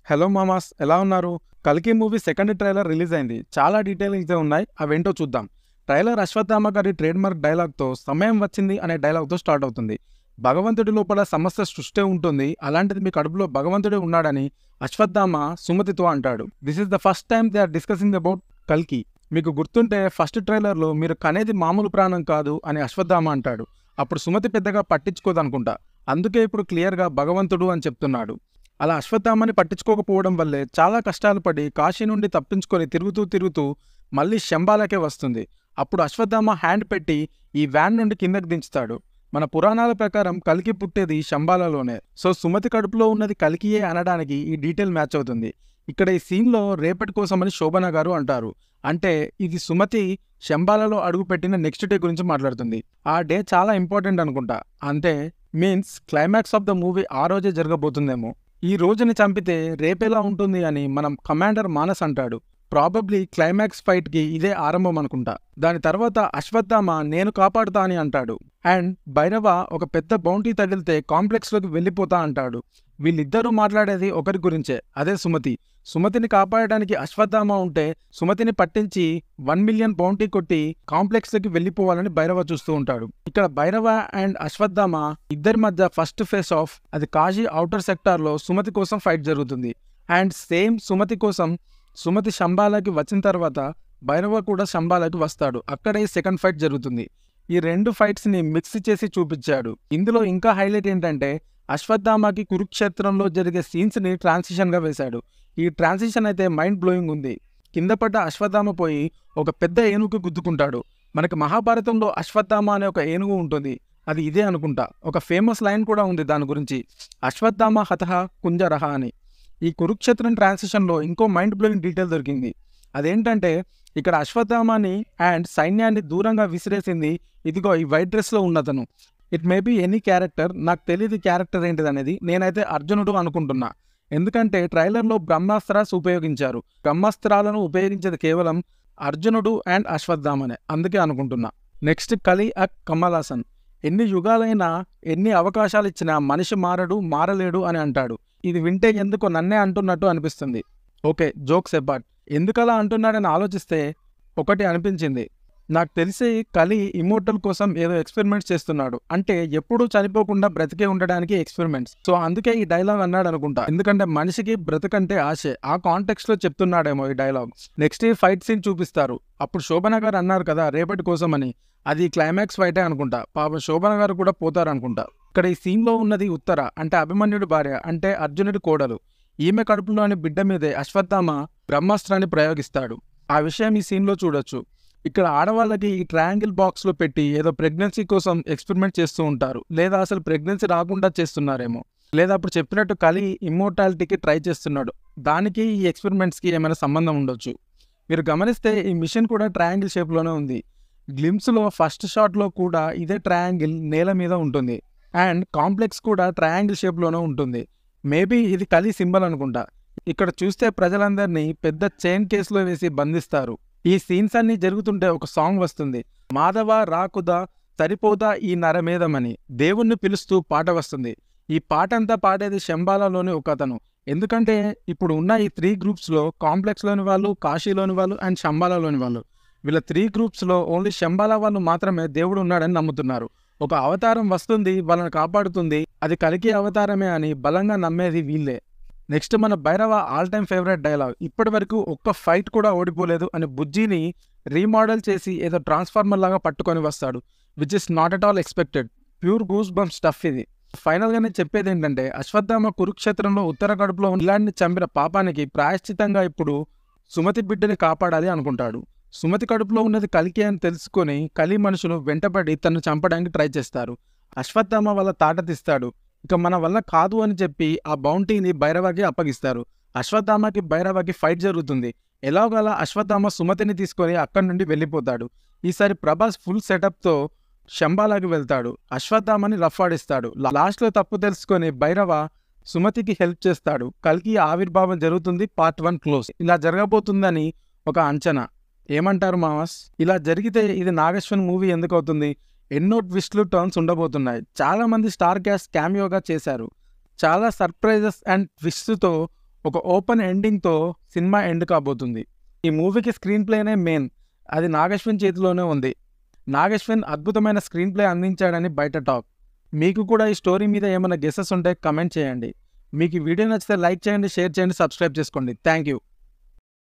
Hello మామాస్, ఎలా ఉన్నారు? 'కల్కి' మూవీ సెకండ్ ట్రైలర్ రిలీజ్ అయింది. చాలా డీటెయిలింగ్స్ అయితే ఉన్నాయి. అవేంటో చూద్దాం. ట్రైలర్ అశ్వత్థామ గారి ట్రేడ్‌మార్క్ డైలాగ్‌తో సమయం వచ్చింది అనే డైలాగ్‌తో స్టార్ట్ అవుతుంది. భగవంతుడి లోపల సమస్త సృష్టే ఉంటుంది. అలాంటిది మీ కడుపులో భగవంతుడే ఉన్నాడని అశ్వత్థామ సుమతితో అంటాడు. This is the first time they are discussing about 'కల్కి'. మీకు గుర్తుంటే ఫస్ట్ ట్రైలర్‌లో మీరు కనేది మామూలు ప్రాణం కాదు అని అశ్వత్థామ అంటాడు. అప్పుడు సుమతి పెద్దగా పట్టించుకోదనుకుంటా. అందుకే ఇప్పుడు క్లియర్‌గా భగవంతుడు అని చెప్తున్నాడు. అలా అశ్వత్థామని పట్టించుకోకపోవడం వల్లే చాలా కష్టాలు పడి కాశీ నుండి తప్పించుకొని తిరుగుతూ మళ్ళీ శంబాలకే వస్తుంది. అప్పుడు అశ్వత్థామ హ్యాండ్ పెట్టి ఈ వ్యాన్ నుండి కిందకి దించుతాడు. మన పురాణాల ప్రకారం కల్కి పుట్టేది శంబాలలోనే. సో సుమతి కడుపులో ఉన్నది కల్కియే అనడానికి ఈ డీటెయిల్ మ్యాచ్ అవుతుంది. ఇక్కడ ఈ సీన్లో రేపటి కోసమని శోభన గారు అంటారు. అంటే ఇది సుమతి శంబాలలో అడుగుపెట్టిన నెక్స్ట్ డే గురించి మాట్లాడుతుంది. ఆ డే చాలా ఇంపార్టెంట్ అనుకుంటా. అంటే means climax of the movie ఆ రోజే జరగబోతుందేమో. ఈ రోజుని చంపితే రేపెలా ఉంటుంది అని మనం కమాండర్ మానస్ అంటాడు. ప్రాబబ్లీ క్లైమాక్స్ ఫైట్కి ఇదే ఆరంభం అనుకుంటా. దాని తర్వాత అశ్వత్థామ నేను కాపాడుతా అని అంటాడు. అండ్ భైరవ ఒక పెద్ద బౌంటీ తగిలితే కాంప్లెక్స్లోకి వెళ్ళిపోతా అంటాడు. వీళ్ళిద్దరూ మాట్లాడేది ఒకరి గురించే, అదే సుమతి. సుమతిని కాపాడడానికి అశ్వత్థామ ఉంటే సుమతిని పట్టించి 1 మిలియన్ బౌంటీ కొట్టి కాంప్లెక్స్లోకి వెళ్ళిపోవాలని భైరవ చూస్తూ ఉంటాడు. ఇక్కడ భైరవ అండ్ అశ్వత్థామ ఇద్దరి మధ్య ఫస్ట్ ఫేస్ ఆఫ్ అది కాశీ ఔటర్ సెక్టార్లో సుమతి కోసం ఫైట్ జరుగుతుంది. అండ్ సేమ్ సుమతి కోసం సుమతి శంబాలకి వచ్చిన తర్వాత భైరవ కూడా శంబాలకి వస్తాడు. అక్కడే సెకండ్ ఫైట్ జరుగుతుంది. ఈ రెండు ఫైట్స్ని మిక్స్ చేసి చూపించాడు. ఇందులో ఇంకా హైలైట్ ఏంటంటే అశ్వత్థామకి కురుక్షేత్రంలో జరిగే సీన్స్ని ట్రాన్సిషన్గా వేశాడు. ఈ ట్రాన్సిషన్ అయితే మైండ్ బ్లోయింగ్ ఉంది. కింద పడ్డ అశ్వత్థామ పోయి ఒక పెద్ద ఏనుగు గుద్దుకుంటాడు. మనకి మహాభారతంలో అశ్వత్థామ అనే ఒక ఏనుగు ఉంటుంది. అది ఇదే అనుకుంటా. ఒక ఫేమస్ లైన్ కూడా ఉంది దాని గురించి, అశ్వత్థామ హతః కుంజరహ అని. ఈ కురుక్షేత్రం ట్రాన్సిషన్లో ఇంకో మైండ్ బ్లోయింగ్ డీటెయిల్ దొరికింది. అదేంటంటే ఇక్కడ అశ్వత్థామని అండ్ సైన్యాన్ని దూరంగా విసిరేసింది ఇదిగో ఈ వైట్ డ్రెస్లో ఉన్నతను. It may be any character, నాకు తెలియదు క్యారెక్టర్ ఏంటిది అనేది. నేనైతే అర్జునుడు అనుకుంటున్నా. ఎందుకంటే ట్రైలర్లో బ్రహ్మాస్త్రాస్ ఉపయోగించారు. బ్రహ్మాస్త్రాలను ఉపయోగించేది కేవలం అర్జునుడు అండ్ అశ్వత్థామనే, అందుకే అనుకుంటున్నా. నెక్స్ట్ కలి అక్ కమలాసన్. ఎన్ని యుగాలైనా ఎన్ని అవకాశాలు ఇచ్చినా మనిషి మారలేడు అని అంటాడు. ఇది వింటే ఎందుకో నన్నే అంటున్నట్టు అనిపిస్తుంది. ఓకే, జోక్స్ అపార్ట్, ఎందుకలా అంటున్నాడని ఆలోచిస్తే ఒకటి అనిపించింది. నాకు తెలిసి కలి ఇమ్మోర్టల్ కోసం ఏదో ఎక్స్పెరిమెంట్స్ చేస్తున్నాడు. అంటే ఎప్పుడూ చనిపోకుండా బ్రతికే ఉండడానికి ఎక్స్పెరిమెంట్స్. సో అందుకే ఈ డైలాగ్ అన్నాడు అనుకుంటా. ఎందుకంటే మనిషికి బ్రతకంటే ఆశే, ఆ కాంటెక్స్ట్ లో చెప్తున్నాడేమో ఈ డైలాగ్. నెక్స్ట్ ఈ ఫైట్ సీన్ చూపిస్తారు. అప్పుడు శోభన గారు అన్నారు కదా రేపటి కోసం అని, అది క్లైమాక్స్ ఫైటే అనుకుంటా. పాపం శోభన గారు కూడా పోతారు అనుకుంటా. ఇక్కడ ఈ సీన్ లో ఉన్నది ఉత్తర, అంటే అభిమన్యుడి భార్య, అంటే అర్జునుడి కోడలు. ఈమె కడుపులోని బిడ్డ మీదే అశ్వత్థామ బ్రహ్మాస్త్రాన్ని ప్రయోగిస్తాడు. ఆ విషయం ఈ సీన్ లో చూడొచ్చు. ఇక్కడ ఆడవాళ్ళకి ఈ ట్రయాంగిల్ బాక్స్లో పెట్టి ఏదో ప్రెగ్నెన్సీ కోసం ఎక్స్పెరిమెంట్ చేస్తూ ఉంటారు. లేదా అసలు ప్రెగ్నెన్సీ రాకుండా చేస్తున్నారేమో. లేదా అప్పుడు చెప్పినట్టు కలి ఇమ్మోర్టాలిటీకి ట్రై చేస్తున్నాడు. దానికి ఈ ఎక్స్పెరిమెంట్స్కి ఏమైనా సంబంధం ఉండొచ్చు. మీరు గమనిస్తే ఈ మిషన్ కూడా ట్రయాంగిల్ షేప్లోనే ఉంది. గ్లిమ్స్లో ఫస్ట్ షాట్లో కూడా ఇదే ట్రయాంగిల్ నేల మీద ఉంటుంది. అండ్ కాంప్లెక్స్ కూడా ట్రయాంగిల్ షేప్లోనే ఉంటుంది. మేబీ ఇది కలి సింబల్ అనుకుంటా. ఇక్కడ చూస్తే ప్రజలందరినీ పెద్ద చైన్ కేసులో వేసి బంధిస్తారు. ఈ సీన్స్ అన్నీ జరుగుతుంటే ఒక సాంగ్ వస్తుంది, మాధవ రాకుదా సరిపోదా ఈ నరమేధమని. దేవుణ్ణి పిలుస్తూ పాట వస్తుంది. ఈ పాట అంతా పాడేది శంబాలలోని ఒక అతను. ఎందుకంటే ఇప్పుడు ఉన్న ఈ 3 గ్రూప్స్లో కాంప్లెక్స్లోని వాళ్ళు, కాశీలోని వాళ్ళు అండ్ శంబాలలోని వాళ్ళు, వీళ్ళ 3 గ్రూప్స్లో ఓన్లీ శంబాల వాళ్ళు మాత్రమే దేవుడు ఉన్నాడని నమ్ముతున్నారు. ఒక అవతారం వస్తుంది వాళ్ళని కాపాడుతుంది, అది కల్కి అవతారమే అని బలంగా నమ్మేది వీళ్ళే. నెక్స్ట్ మన Bhairava all time favourite dialogue, ఇప్పటి వరకు ఒక్క ఫైట్ కూడా ఓడిపోలేదు అని బుజ్జిని రీమోడల్ చేసి ఏదో ట్రాన్స్ఫార్మర్ లాగా పట్టుకొని వస్తాడు. Which is not at all expected. Pure goose bump stuff ఇది. ఫైనల్గా నేను చెప్పేది ఏంటంటే అశ్వత్థామ కురుక్షేత్రంలో ఉత్తర కడుపులో ఇలాంటి చంపిన పాపానికి ప్రాయశ్చితంగా ఇప్పుడు సుమతి బిడ్డని కాపాడాలి అనుకుంటాడు. సుమతి కడుపులో ఉన్నది కల్కి అని తెలుసుకొని కలి మనుషులు వెంటపడి తను చంపడానికి ట్రై చేస్తారు. అశ్వత్థామ వాళ్ళ తాట తీస్తాడు. ఇక మన వల్ల కాదు అని చెప్పి ఆ బౌంటీని భైరవకి అప్పగిస్తారు. అశ్వత్థామకి భైరవకి ఫైట్ జరుగుతుంది. ఎలాగోలా అశ్వత్థామ సుమతిని తీసుకొని అక్కడి నుండి వెళ్ళిపోతాడు. ఈసారి ప్రభాస్ ఫుల్ సెటప్తో శంబాలాకి వెళ్తాడు. అశ్వత్థామని రఫ్ ఆడిస్తాడు. లాస్ట్లో తప్పు తెలుసుకొని భైరవ సుమతికి హెల్ప్ చేస్తాడు. కల్కి ఆవిర్భావం జరుగుతుంది. Part 1 close. ఇలా జరగబోతుందని ఒక అంచనా. ఏమంటారు మామస్? ఇలా జరిగితే ఇది నాగేశ్వన్ మూవీ ఎందుకు అవుతుంది? ఎన్నో ట్విస్ట్లు టర్న్స్ ఉండబోతున్నాయి. చాలామంది స్టార్ క్యాస్ట్ క్యామియోగా చేశారు. చాలా సర్ప్రైజెస్ అండ్ ట్విస్ట్తో ఒక ఓపెన్ ఎండింగ్తో సినిమా ఎండ్ కాబోతుంది. ఈ మూవీకి స్క్రీన్ ప్లేనే మెయిన్, అది నాగశ్విన్ చేతిలోనే ఉంది. నాగశ్విన్ అద్భుతమైన స్క్రీన్ ప్లే అందించాడని బయట టాక్. మీకు కూడా ఈ స్టోరీ మీద ఏమైనా గెసెస్ ఉంటే కమెంట్ చేయండి. మీకు ఈ వీడియో నచ్చితే లైక్ చేయండి, షేర్ చేయండి, సబ్స్క్రైబ్ చేసుకోండి. Thank you.